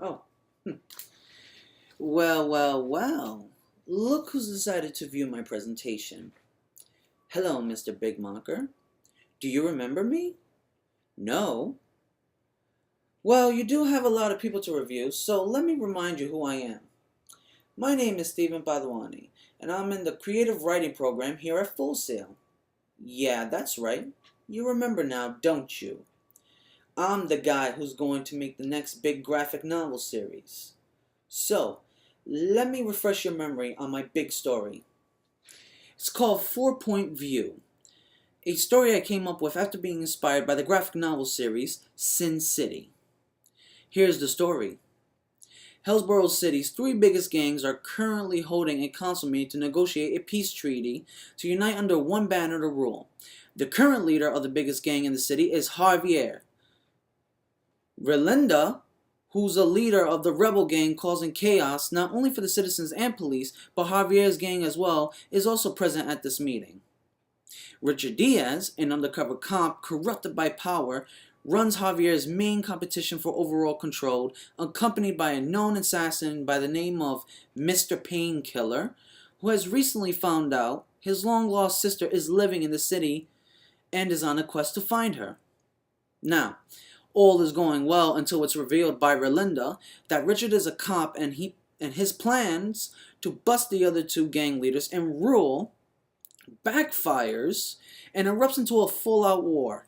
Oh, hmm. Well. Look who's decided to view my presentation. Hello, Mr. Big Mocker. Do you remember me? No? Well, you do have a lot of people to review, so let me remind you who I am. My name is Stephen Padwani, and I'm in the creative writing program here at Full Sail. Yeah, that's right. You remember now, don't you? I'm the guy who's going to make the next big graphic novel series. So, let me refresh your memory on my big story. It's called 4-Point View, a story I came up with after being inspired by the graphic novel series Sin City. Here's the story. Hillsborough City's three biggest gangs are currently holding a council meeting to negotiate a peace treaty to unite under one banner to rule. The current leader of the biggest gang in the city is Javier. Relinda, who's a leader of the rebel gang causing chaos not only for the citizens and police, but Javier's gang as well, is also present at this meeting. Richard Diaz, an undercover cop corrupted by power, runs Javier's main competition for overall control, accompanied by a known assassin by the name of Mr. Painkiller, who has recently found out his long-lost sister is living in the city and is on a quest to find her. Now, all is going well until it's revealed by Relinda that Richard is a cop and his plans to bust the other two gang leaders and rule backfires and erupts into a full-out war.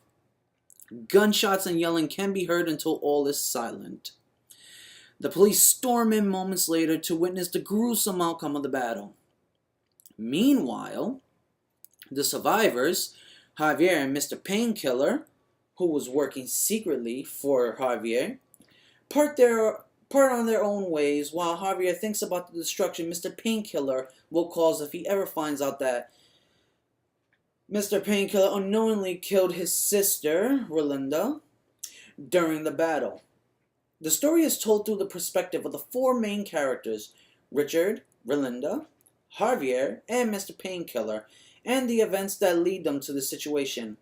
Gunshots and yelling can be heard until all is silent. The police storm in moments later to witness the gruesome outcome of the battle. Meanwhile, the survivors, Javier and Mr. Painkiller, who was working secretly for Javier, part on their own ways while Javier thinks about the destruction Mr. Painkiller will cause if he ever finds out that Mr. Painkiller unknowingly killed his sister, Relinda, during the battle. The story is told through the perspective of the four main characters, Richard, Relinda, Javier, and Mr. Painkiller, and the events that lead them to the situation.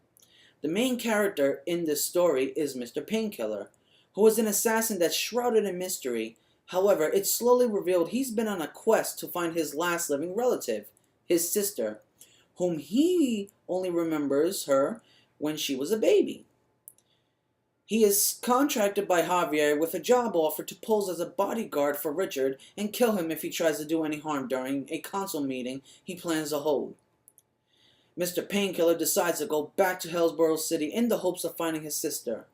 The main character in this story is Mr. Painkiller, who is an assassin that's shrouded in mystery. However, it's slowly revealed he's been on a quest to find his last living relative, his sister, whom he only remembers her when she was a baby. He is contracted by Javier with a job offer to pose as a bodyguard for Richard and kill him if he tries to do any harm during a council meeting he plans to hold. Mr. Painkiller decides to go back to Hillsborough City in the hopes of finding his sister.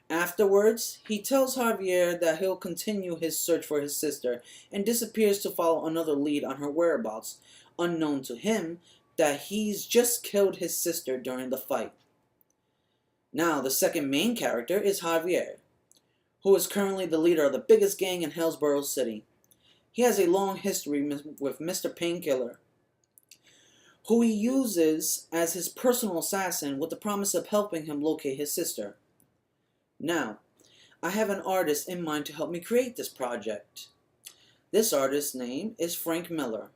Afterwards, he tells Javier that he'll continue his search for his sister and disappears to follow another lead on her whereabouts, unknown to him that he's just killed his sister during the fight. Now, the second main character is Javier, who is currently the leader of the biggest gang in Hillsborough City. He has a long history with Mr. Painkiller, who he uses as his personal assassin with the promise of helping him locate his sister. Now, I have an artist in mind to help me create this project. This artist's name is Frank Miller,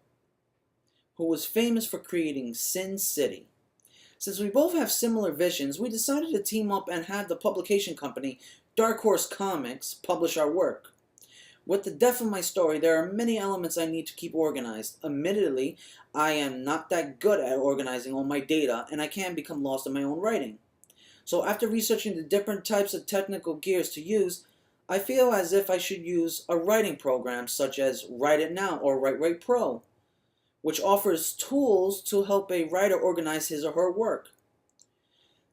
who was famous for creating Sin City. Since we both have similar visions, we decided to team up and have the publication company Dark Horse Comics publish our work. With the depth of my story, there are many elements I need to keep organized. Admittedly, I am not that good at organizing all my data, and I can become lost in my own writing. So after researching the different types of technical gears to use, I feel as if I should use a writing program such as Write It Now or WriteWrite Pro, which offers tools to help a writer organize his or her work.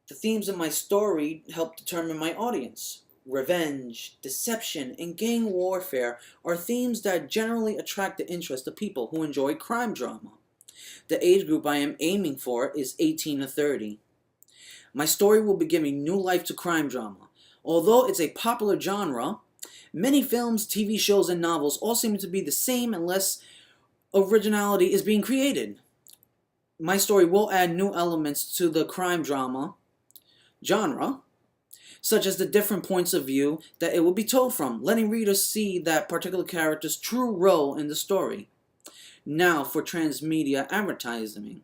The themes in my story help determine my audience. Revenge, deception, and gang warfare are themes that generally attract the interest of people who enjoy crime drama. The age group I am aiming for is 18 to 30. My story will be giving new life to crime drama. Although it's a popular genre, many films, TV shows, and novels all seem to be the same unless originality is being created. My story will add new elements to the crime drama genre, such as the different points of view that it will be told from, letting readers see that particular character's true role in the story. Now for transmedia advertising.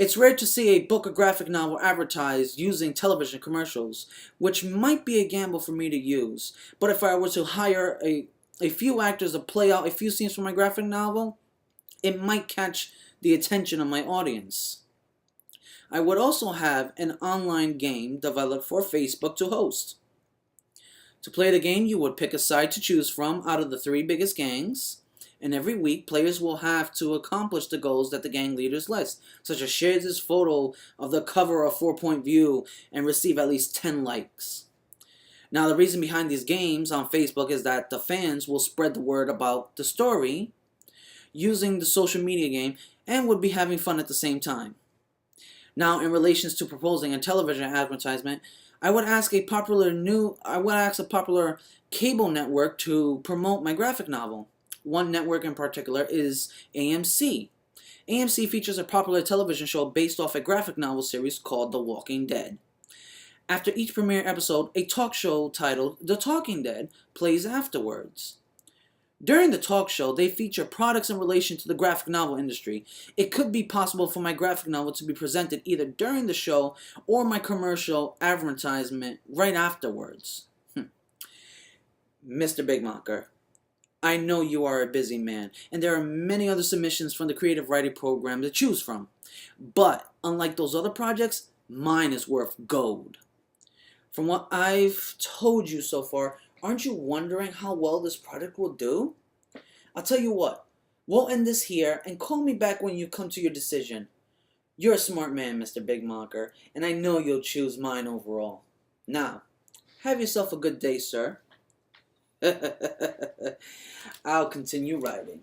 It's rare to see a book or graphic novel advertised using television commercials, which might be a gamble for me to use. But if I were to hire a few actors to play out a few scenes from my graphic novel, it might catch the attention of my audience. I would also have an online game developed for Facebook to host. To play the game, you would pick a side to choose from out of the 3 biggest gangs, and every week players will have to accomplish the goals that the gang leaders list, such as share this photo of the cover of 4-Point View and receive at least 10 likes. Now, the reason behind these games on Facebook is that the fans will spread the word about the story using the social media game and would be having fun at the same time. Now, in relations to proposing a television advertisement, I would ask a popular cable network to promote my graphic novel. One network in particular is AMC. AMC features a popular television show based off a graphic novel series called The Walking Dead. After each premiere episode, a talk show titled The Talking Dead plays afterwards. During the talk show, they feature products in relation to the graphic novel industry. It could be possible for my graphic novel to be presented either during the show or my commercial advertisement right afterwards. Mr. Bigmacher, I know you are a busy man, and there are many other submissions from the creative writing program to choose from. But, unlike those other projects, mine is worth gold. From what I've told you so far, aren't you wondering how well this project will do? I'll tell you what, we'll end this here and call me back when you come to your decision. You're a smart man, Mr. Bigmacher, and I know you'll choose mine overall. Now, have yourself a good day, sir. I'll continue writing.